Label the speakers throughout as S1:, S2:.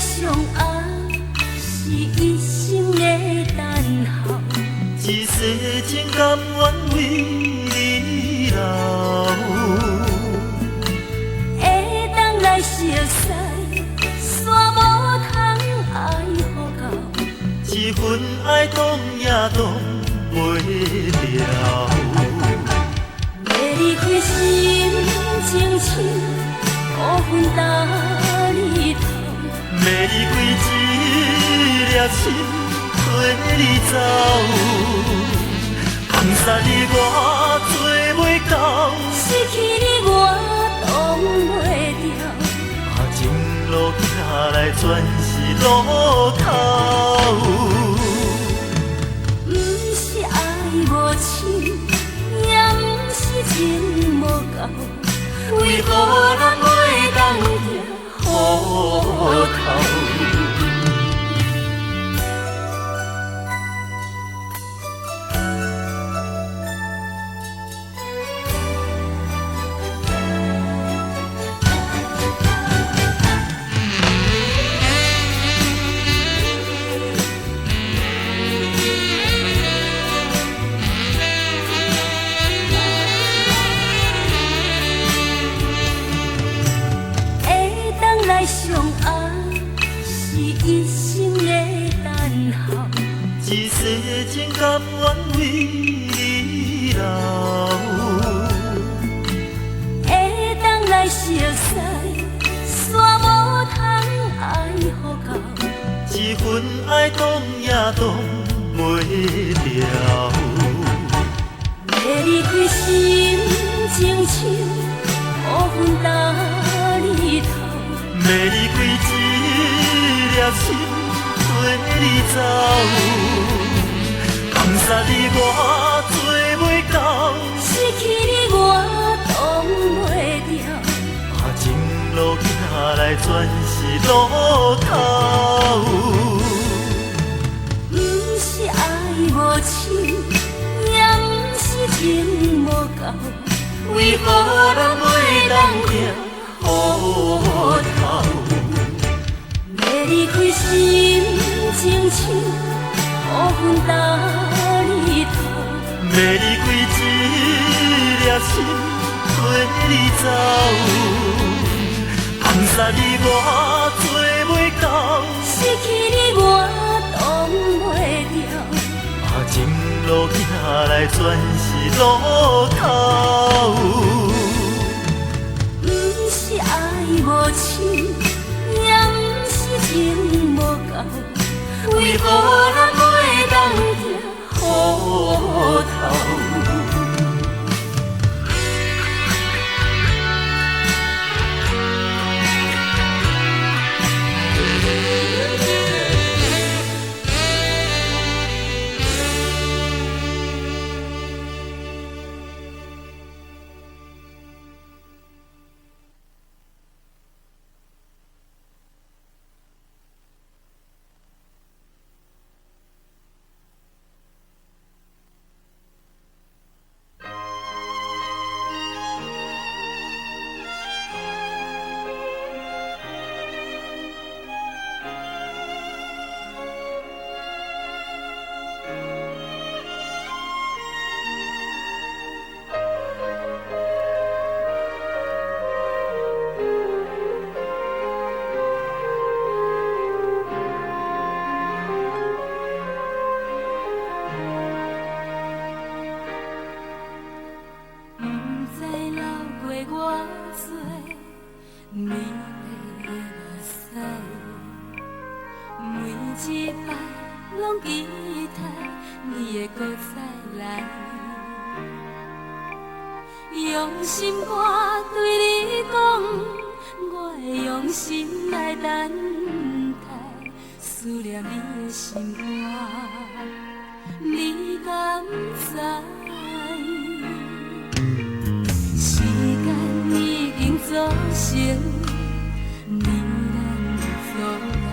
S1: 上爱是一生的等候，
S2: 一世情甘愿为你留，
S1: 会当来熟悉，煞无通爱互到，
S2: 一份爱挡也挡袂了。
S1: 要离开心情深，乌云搭你头。
S2: 要离开一粒心，跟你走，放下你我做袂到，
S1: 失去你我挡袂掉，
S2: 啊情路行来全是路口。
S1: 不是爱无深，也不是情无够，为何人袂当听雨头？上爱是一生的等候，
S2: 一世情甘愿为你留，
S1: 会当来熟悉，煞无通爱互到，
S2: 一份爱挡也挡袂了。
S1: 要离开心情深，乌云搭你头。
S2: 要离开一粒心，跟你走，放下你我做袂到，
S1: 失去你我挡袂掉，
S2: 啊情路行来全是路口。
S1: 不是爱无深，也不是情无够，为何人袂当听雨头？要离开心情深，乌云搭你头。
S2: 要离开一粒心，跟你走，放下你我做袂到，
S1: 失去你我挡袂掉，
S2: 啊情路行来全是路口。
S1: 不是爱无深，也不是情无够，为何人袂当听雨头？用心歌对你讲，我会用心来等待，思念你的心肝，你敢知？时间已经造成你咱阻碍，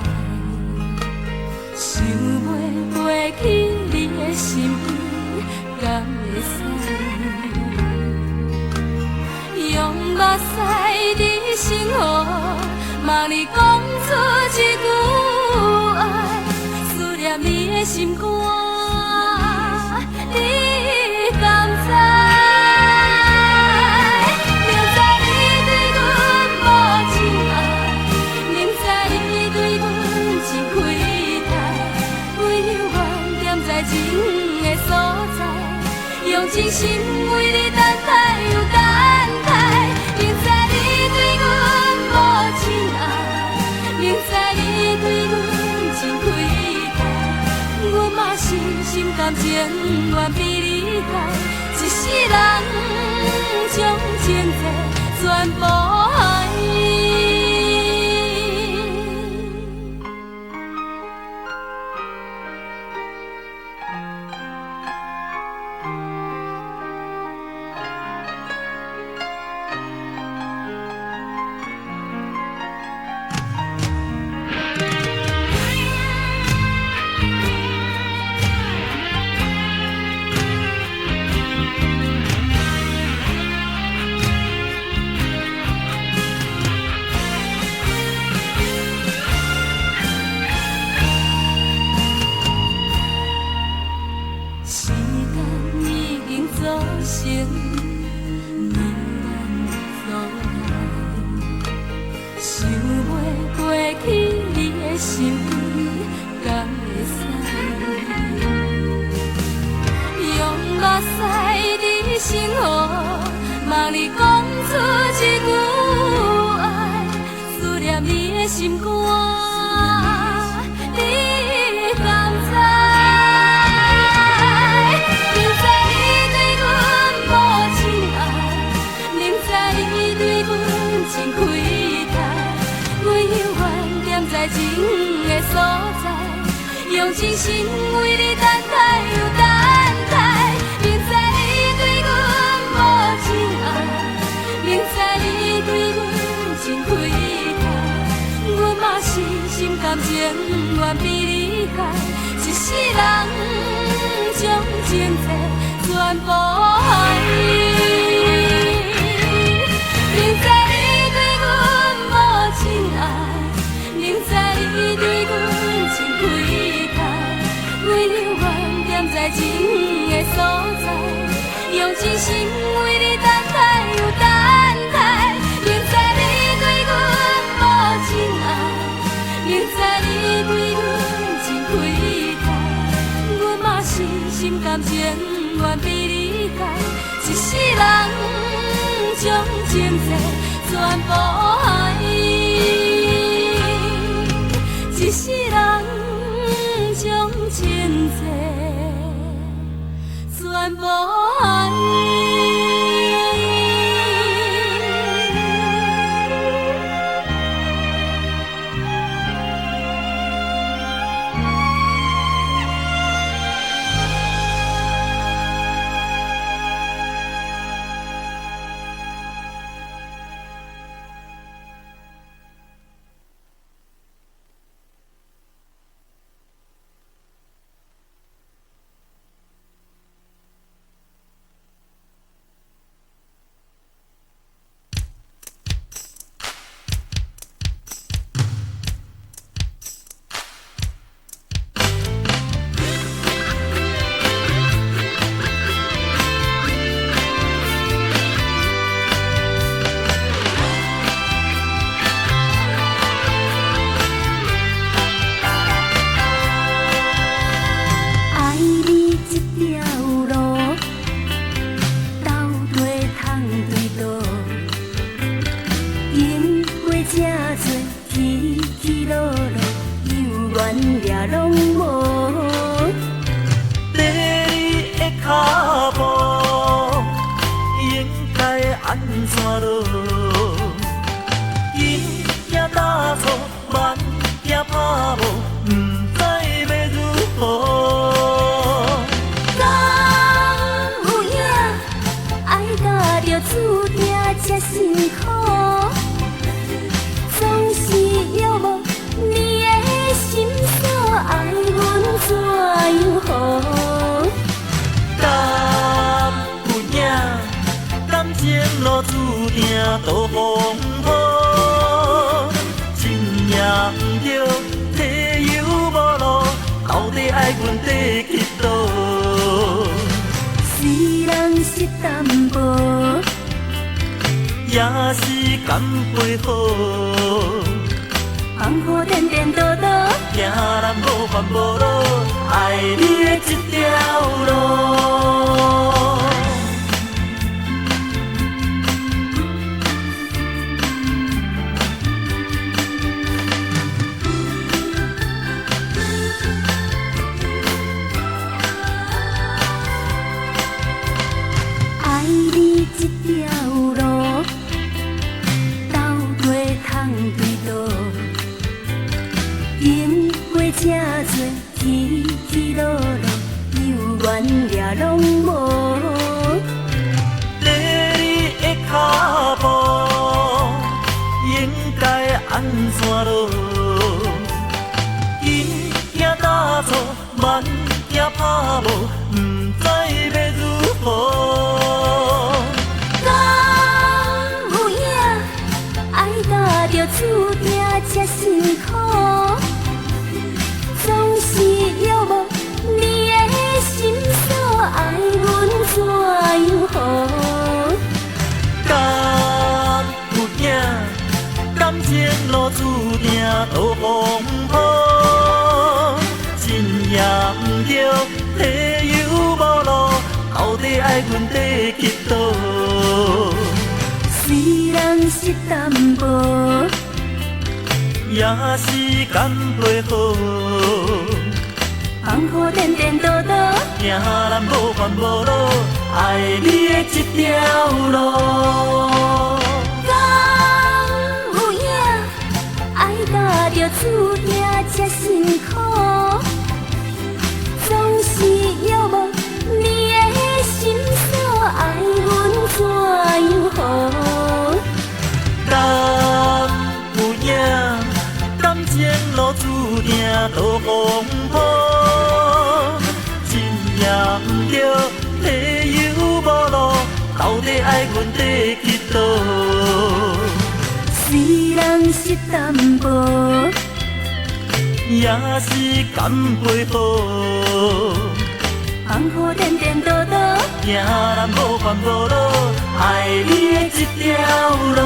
S1: 想要飞去你的身边，敢会使？用目屎在身后，望你讲出一句。心肝，你敢知？明知你对阮无情爱，明知你对阮真亏待，唯有我踮在情的所在，用真心为你等待又等待。明知你对阮无情爱，明知你对阮真亏待，阮嘛是心甘情愿比你害，一世人将前世全部爱。时间已经造成迷人所在，想袂过去你的心敢会使？用目屎你心河，望你讲出一句爱，思念你的心肝，你敢知？真亏待，唯有我踮在情的所在，用真心为你等待又等待。明知你对阮无情爱，明知你对阮真亏待，阮嘛是心甘情愿比你害，一世人将前世全部爱。明知你对阮无情爱，明知你对阮真亏待，唯有我踮在情的所在，用真心为你等待又等待。明知你对阮无情爱，明知你对阮真亏待，阮嘛是心甘情愿比你害，一世人将前世全部爱，一世人将前世全部爱。
S2: 都风雨，真也不着，体有无路，到底爱爱阮地去倒？
S1: 虽然是淡薄，
S2: 也是甘陪好。
S1: 风雨颠颠倒倒，
S2: 行人无烦无恼，爱你的这条路。
S1: 爱你这条路，斗地通对倒。经过这多起起落落，有缘也拢无。
S2: 在你的脚步，应该安怎落？紧行打错，慢行拍无，不知要如何。
S1: 敢有影，爱甲着注定这辛苦。总是了无你的心所，爱阮怎样好？
S2: 敢有影，感情路注定都风波，真也不着体有无路，到底爱阮地去倒？
S1: 虽然是淡薄，
S2: 也是甘陪好。
S1: 风雨颠颠倒倒，
S2: 行人无烦无恼，爱你的这条路。
S1: 敢有影，爱甲着注定这辛苦。总是了无你的心所，爱阮怎样好？
S2: 敢有影，感情路注定都风波，真也不着体有无路，到底爱阮地去倒？
S1: 虽然是淡薄，
S2: 也是甘陪好。
S1: 风雨颠颠倒倒，
S2: 行人无烦无恼，爱你的这条路。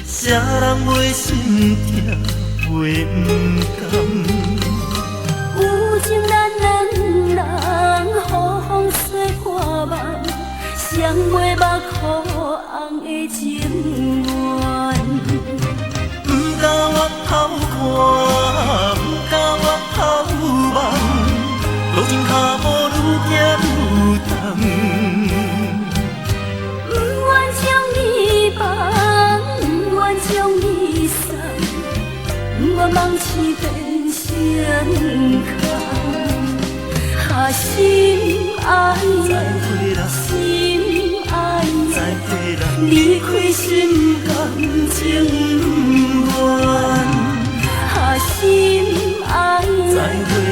S2: 谁人袂心痛，袂不甘？
S1: 有情咱两人互风吹看梦，谁袂捌苦红的情缘？
S2: 不敢往头看，不敢往头望，路前脚步愈行愈重。
S1: 不愿将你放，不愿将你送，不愿梦醒变成空。啊，心爱的，心爱的，离开心甘情不愿。啊，心爱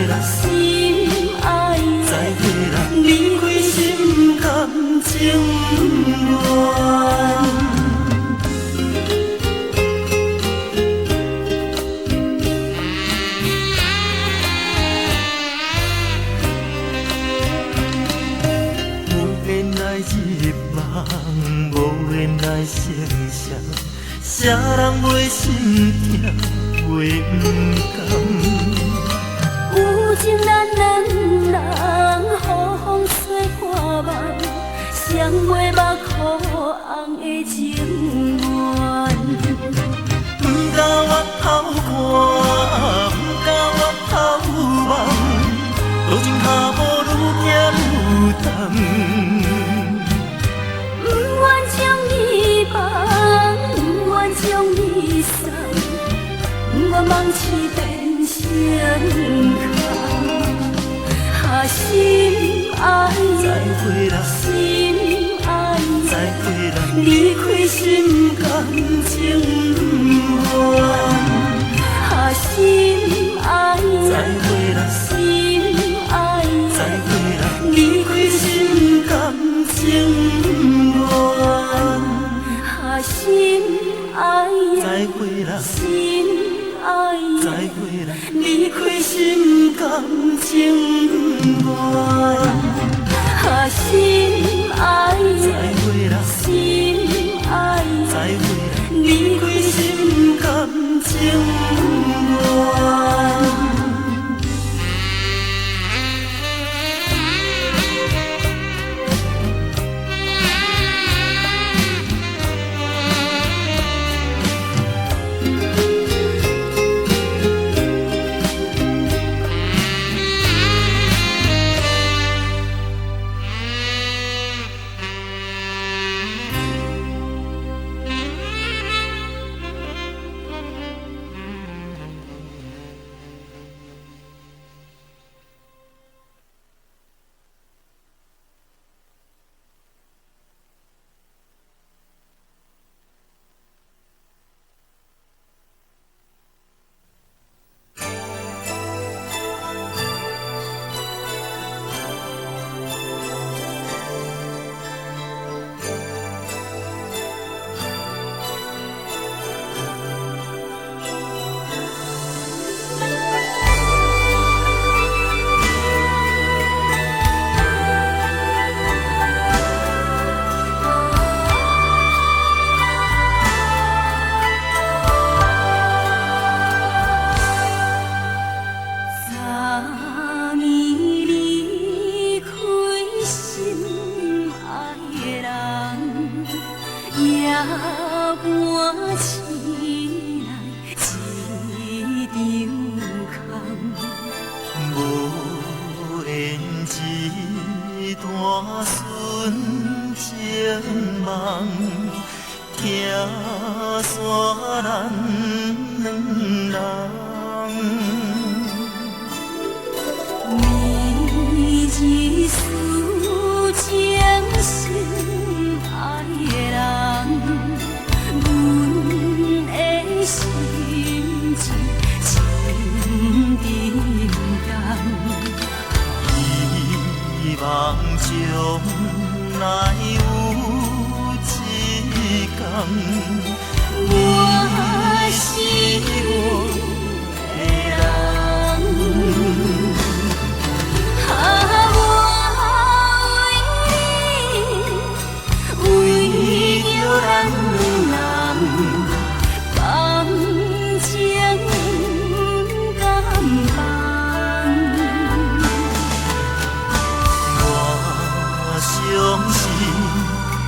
S1: 的，心爱的，离开心甘情不愿。
S2: 无缘来成双，谁人袂心痛，袂不甘？
S1: 有情咱两人袂捌苦红的情缘。
S2: 不甲我偷看，不甲我偷望，路情脚步愈行愈重。
S1: 不愿将你放，不愿将你送，不愿梦痴变成空。啊，心爱
S2: 再会啦，
S1: 心爱
S2: 再会啦，
S1: 离开心甘情不愿。啊，心爱
S2: 再会啦，
S1: 心爱
S2: 再会啦，
S1: 离开心甘情不愿。啊，心爱
S2: 再会啦，
S1: 心爱
S2: 再会啦，
S1: 离开心甘情不愿。啊，心爱
S2: 再会啦，
S1: 心爱
S2: 再会啦，
S1: 离开心甘情不愿。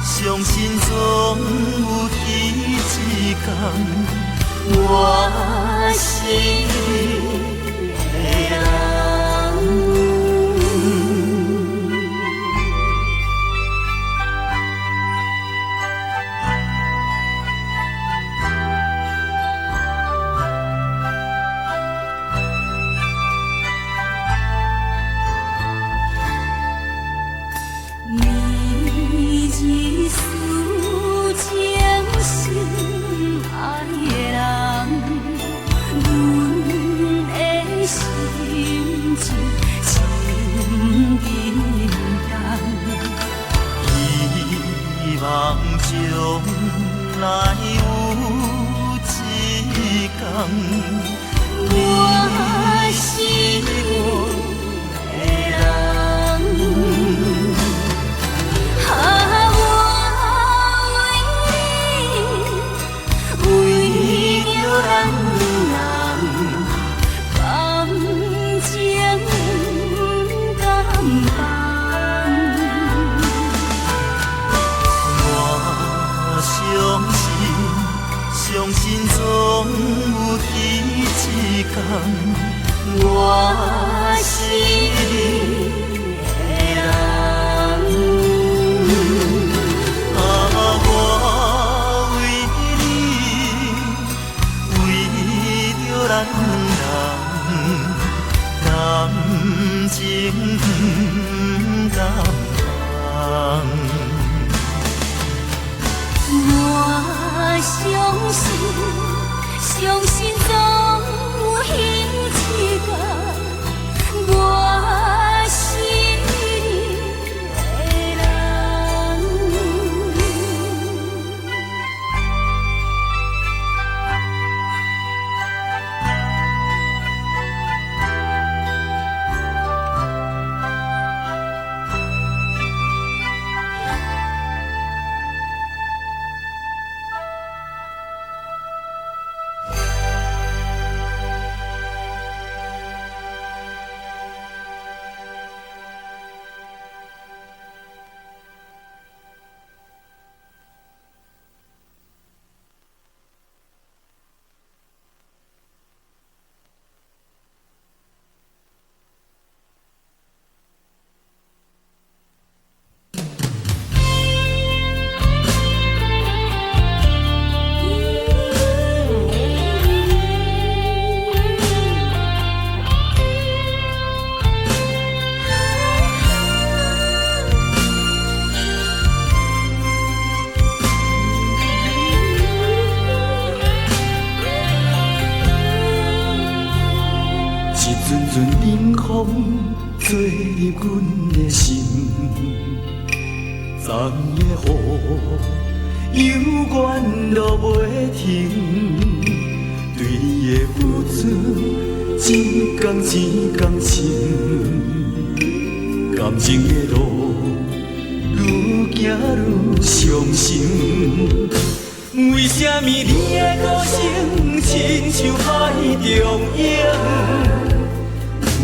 S2: 相信总有希
S1: 我心的人。
S2: 我为你，为着咱人，感情不甘当。
S1: 我相信，相信总有彼一天，我心的人。
S3: 阵阵冷风吹入阮的心，昨夜雨犹原落袂停。对你的付出，一天一天深，感情的路愈行愈伤心。为什么你的歌声亲像海中影？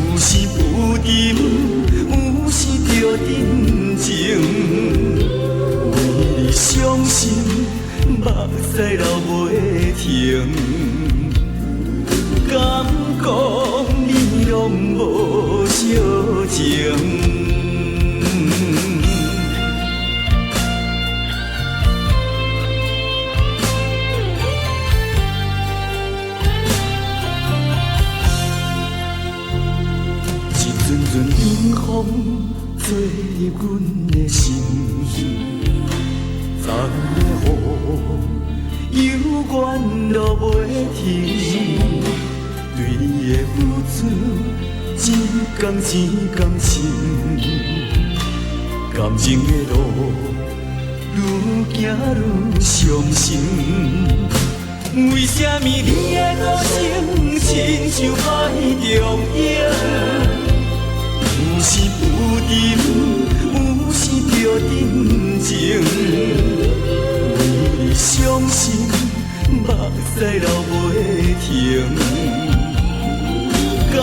S3: 有时浮沉，有时着沉静。为你伤心，目屎流袂停。敢讲你拢无小情？冷风吹入阮的心，昨夜雨犹原落袂停。对你的付出，一天一天深，感情的路愈行愈伤心。为什么你的歌声亲像海中影？有时浮沉，有时着沉静。为你伤心，目屎流袂停。敢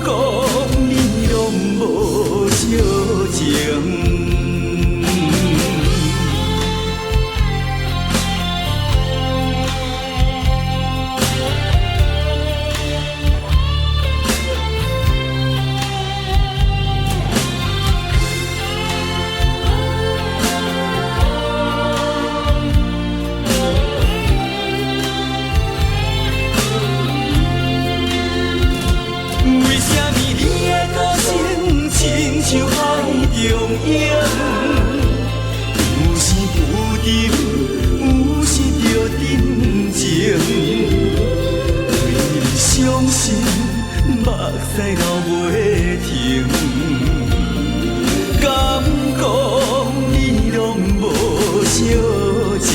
S3: 讲你拢无小情？像海中影，有时浮沉，有时着沉静。为你伤心，目屎流袂停。敢讲你拢无小情？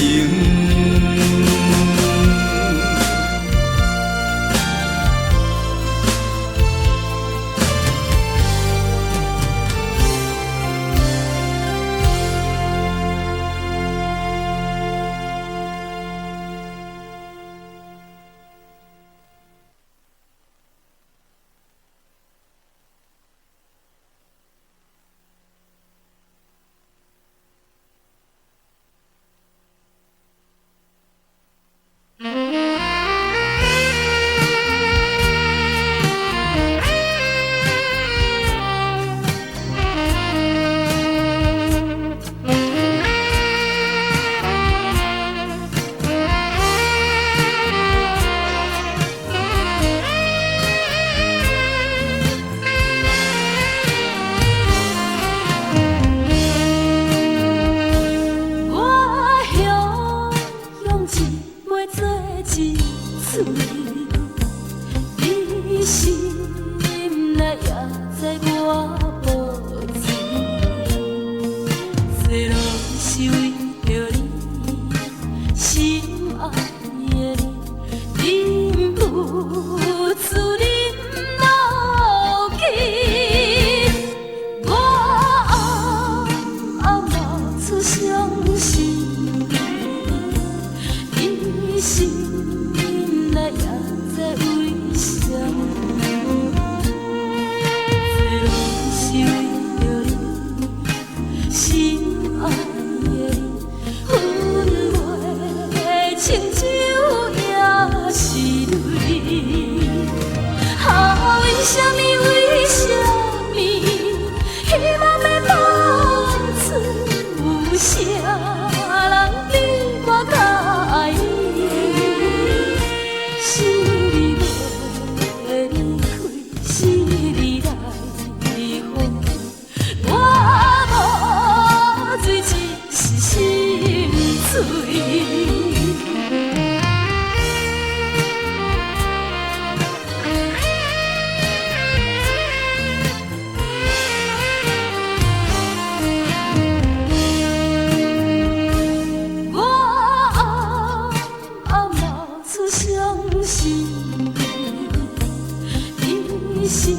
S1: 心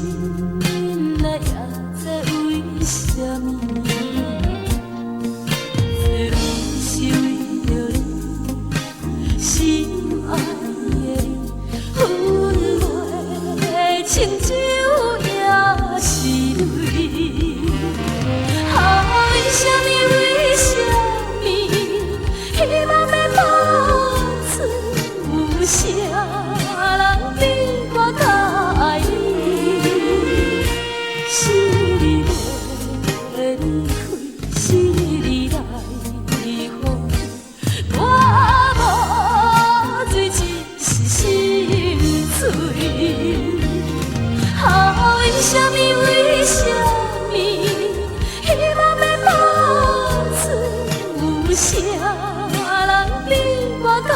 S1: 内也知为什么，最拢是为着你，心爱的你，阮袂亲像也是泪。为什么？为什么？希望要保存有啥人比我较爱你？是你袂离开，是你来放弃，我无罪，只是心碎。为什么？为什么？希望要保存有啥人比我较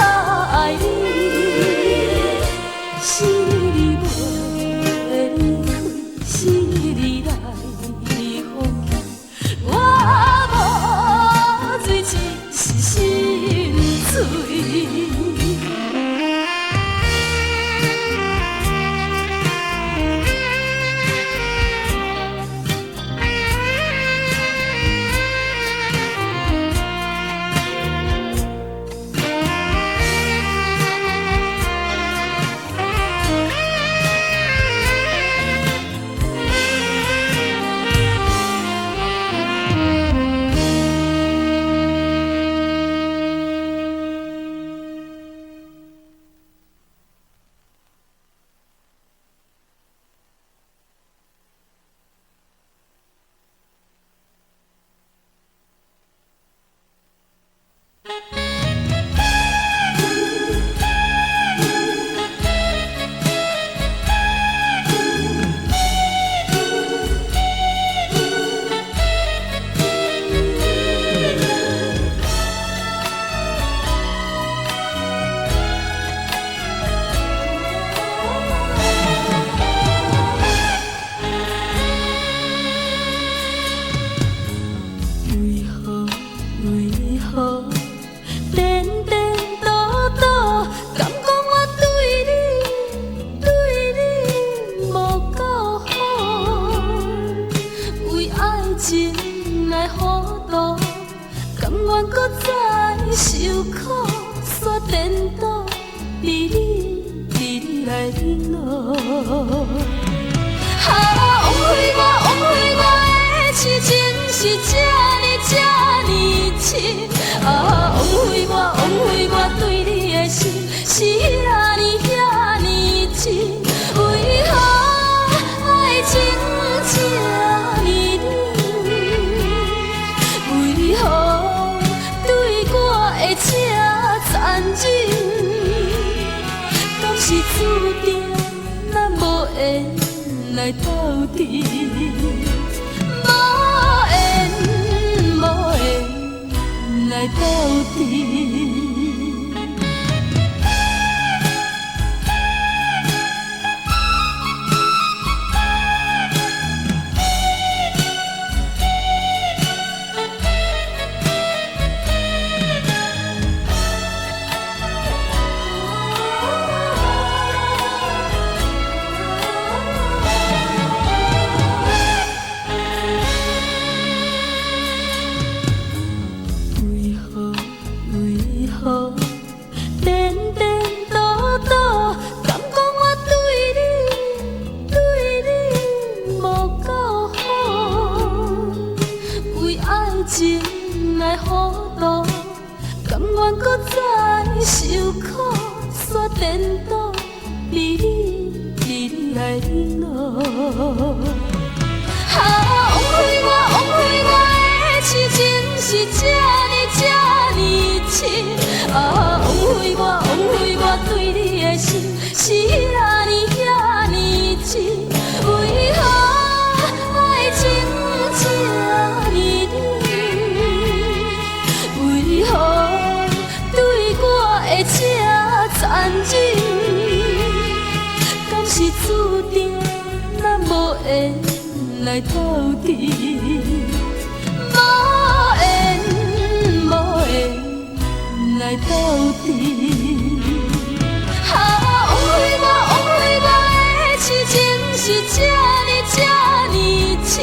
S1: 爱你？是你袂离开，是你来放弃，我无罪，只是心碎。来斗阵，无缘来斗阵。情来糊涂，甘愿搁再受苦，煞颠倒，离你来领路。枉费我的痴情是这呢深，枉费我对你的心是遐呢真，为何？爱情这呢为何对我会这残忍？敢是注定咱无缘来斗阵？无缘来斗阵。枉费我的痴情是这。这呢深，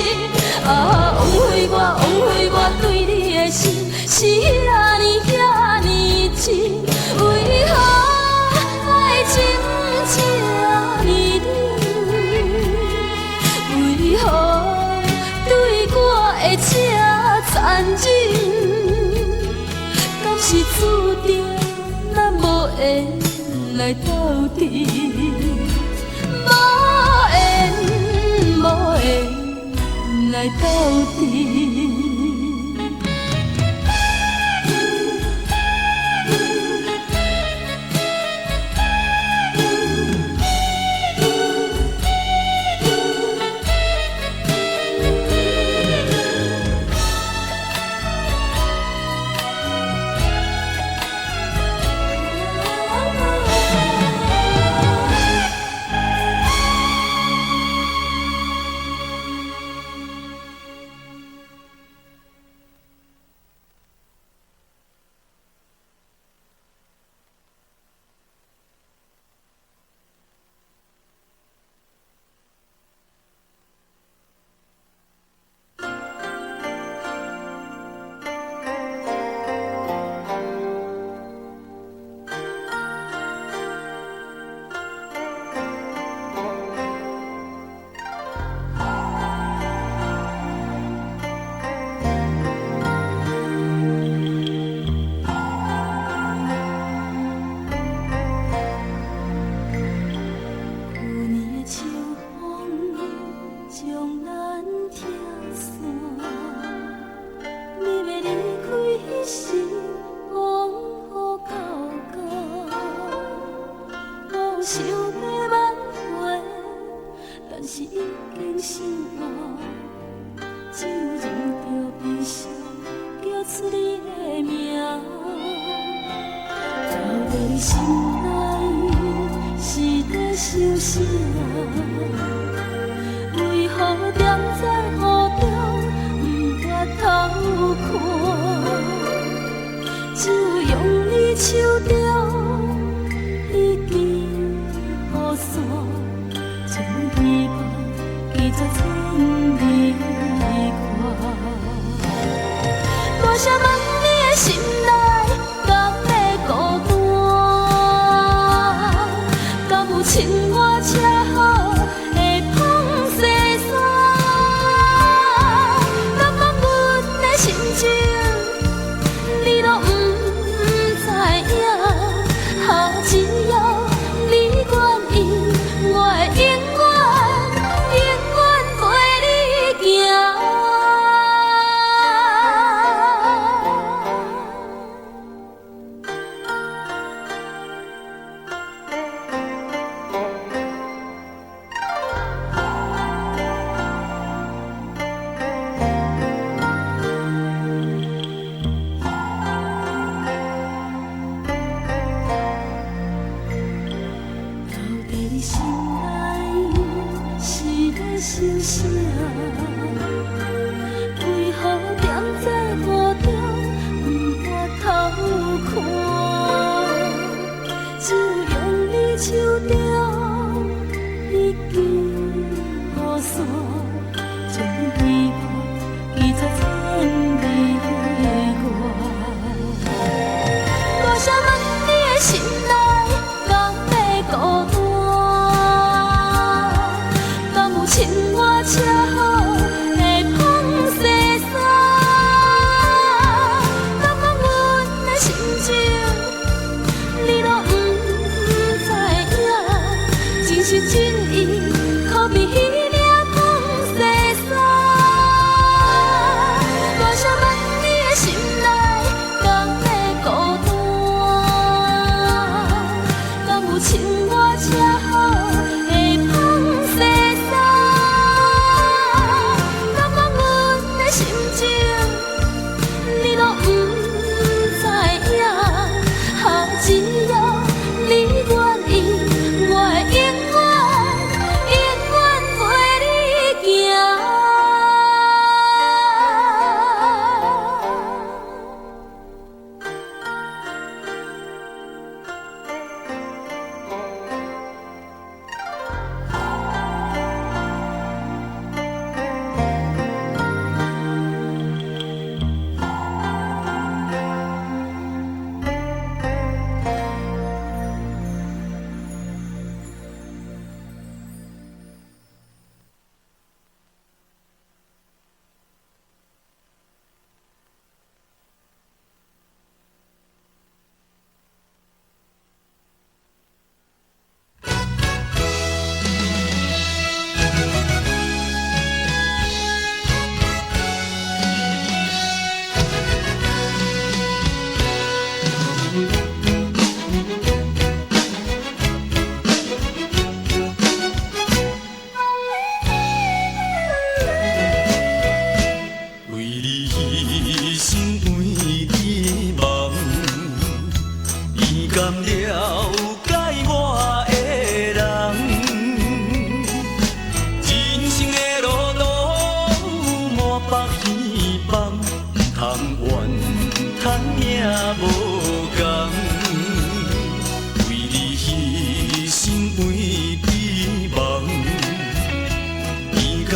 S1: 啊，枉费我对你的心是遐呢深，为何爱情这呢冷？为何对我的这残忍？敢是注定咱无缘来斗阵？无缘来斗阵。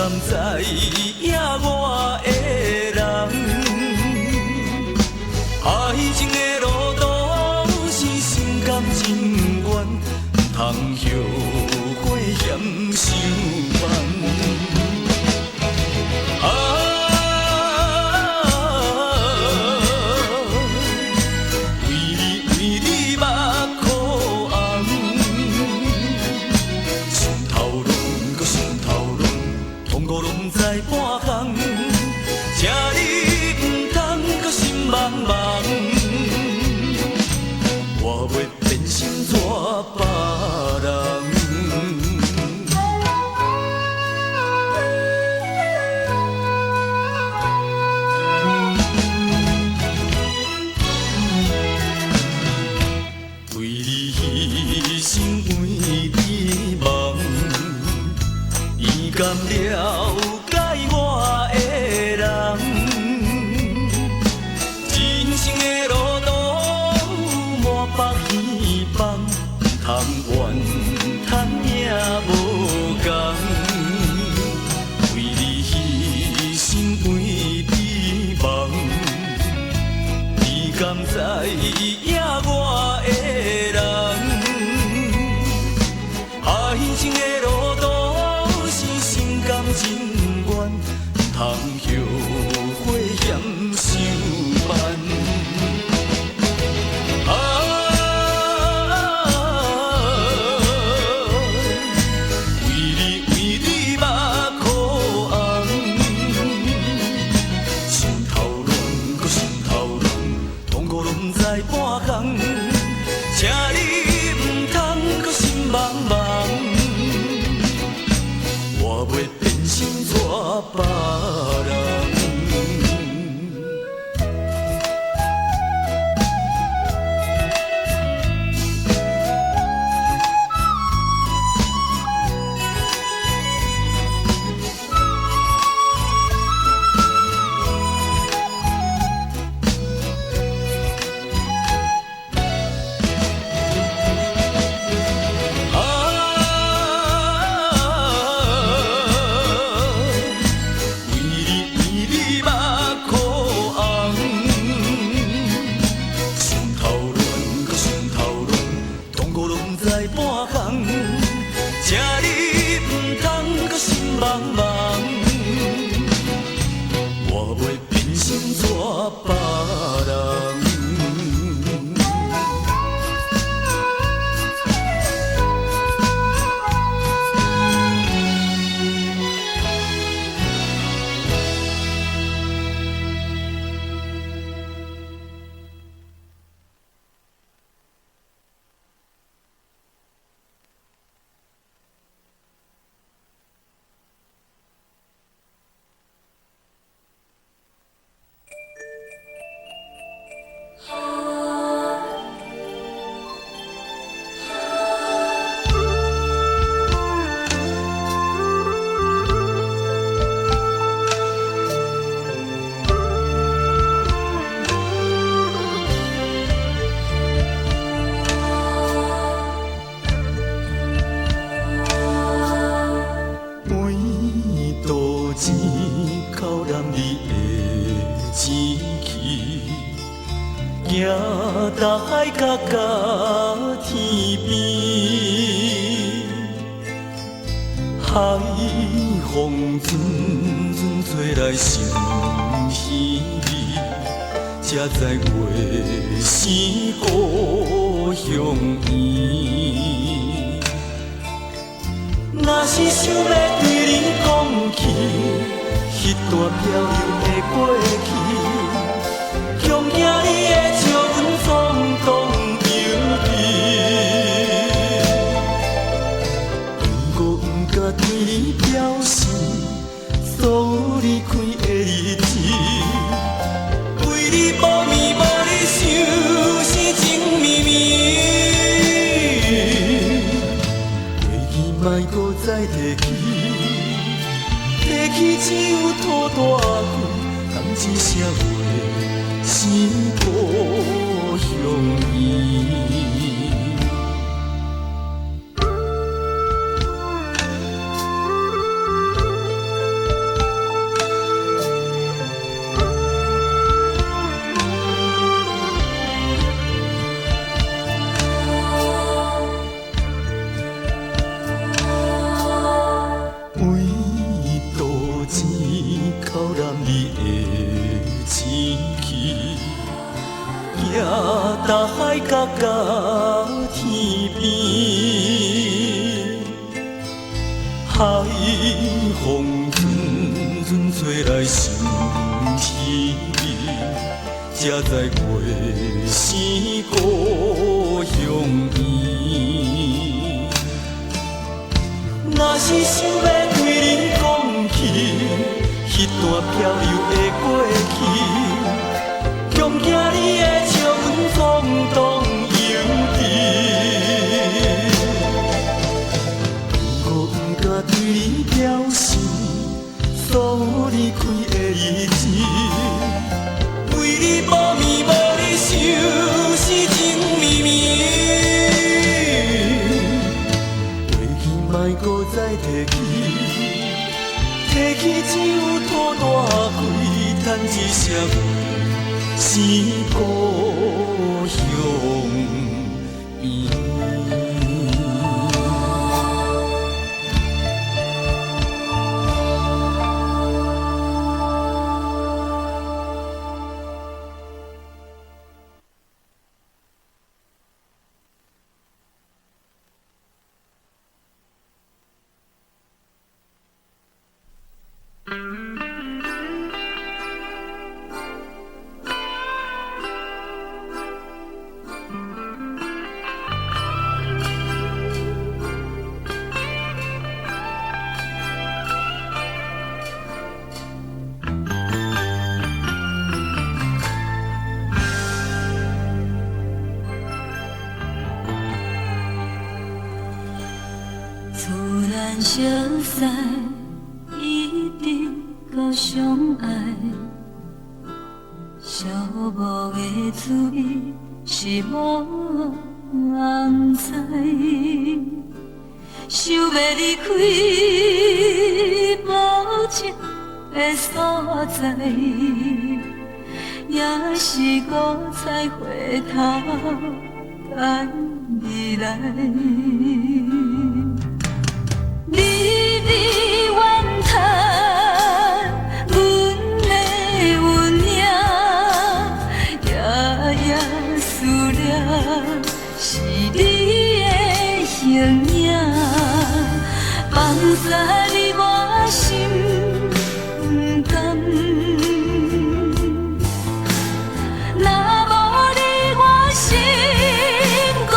S3: 甘知影我的人，爱情的路途是心甘情愿，不通后悔嫌伤慢。甘了解我的人，人生的路途满腹希望，通怨叹也无共。为你牺牲为你梦，你甘知影我的人，爱情的路途。甘情愿，不通后悔嫌伤慢。为你目苦红，心头乱，搁心头乱，痛苦拢不知半项，请你唔通搁心茫茫。我袂变心带别人。请你唔通搁心茫茫，我袂变心带别人。行大海角到天边，海风阵阵吹来心稀微，才知月是故乡圆。若是想要对你讲起，迄段漂流的过去，恐惊你会笑阮冲动犹豫。不过不甲对你表示，所有离开的日子，为你无眠无你想，生情绵绵。莫搁再提起，提起只有吐大气，谈一声话，是故乡圆。大海角甲天边，海风阵阵吹来心凄美，才知月是故乡圆。若是想要对你讲起，迄段漂流的过去，恐惊你会笑阮冲动犹豫。我不敢对你表示所离开的意志，为你无眠无你想，是情绵绵。过去莫搁再提起，提起只有土大开，叹一声是故乡圆。
S1: 相识一直到相爱，寂寞的滋味是无人知。想要离开无情的所在，也是搁再回头等你来。你怨叹阮的运命，夜夜思念是你的形影，放下你我心不甘。若无你我心孤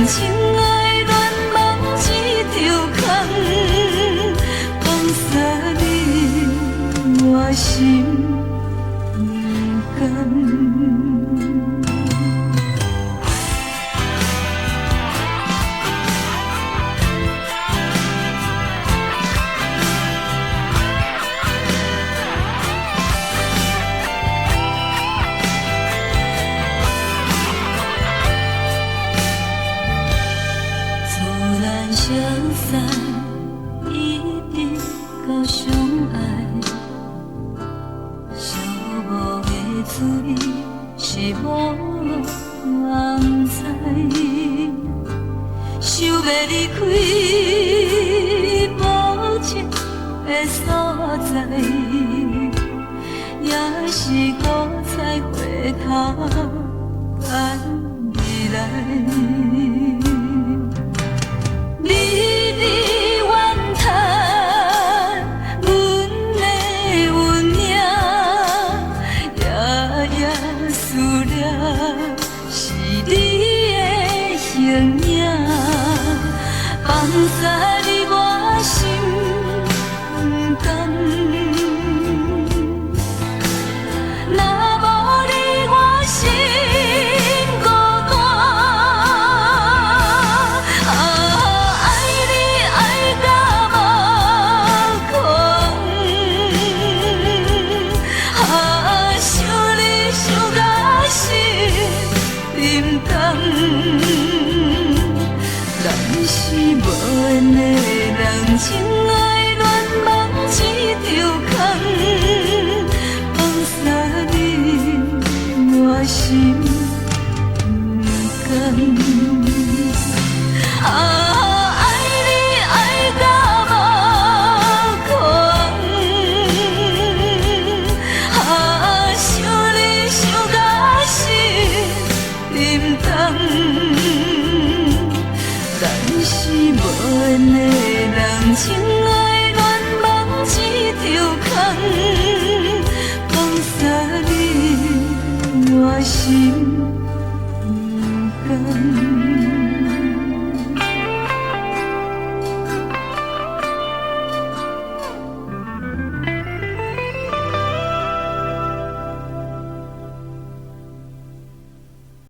S1: 情爱乱梦一条空，放下你我心不甘。相散一直到相爱，寂寞的滋味是无人知。想要离开无情的所在，也是搁再回头等你来。你怨叹阮的运命，夜夜思念是你的形影，放下你我心不甘。若无你我心孤单。恋的人，情爱乱梦一条空，放洒你我心。